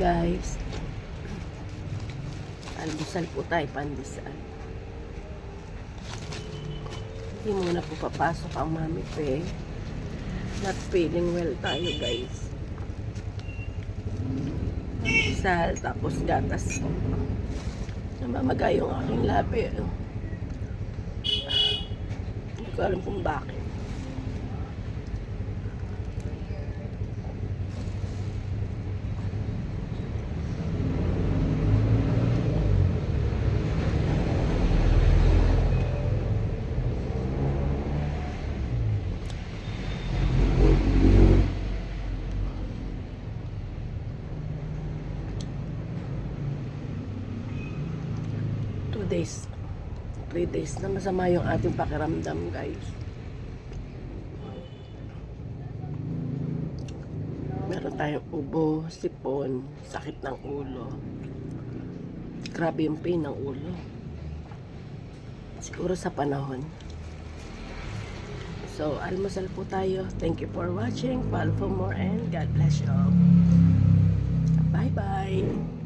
guys. Almusal po tayo, pandesal. Hindi muna po papasok ang mami pe. Not feeling well tayo guys. Pandesal, tapos gatas. Namamaga yung aking labi. Hindi ko alam kung bakit. 3 days na masama yung ating pakiramdam guys. Meron tayong ubo, sipon, sakit ng ulo. Grabe yung pain ng ulo. Siguro sa panahon. So, almusal po tayo. Thank you for watching. Follow for more and God bless you all. Bye-bye.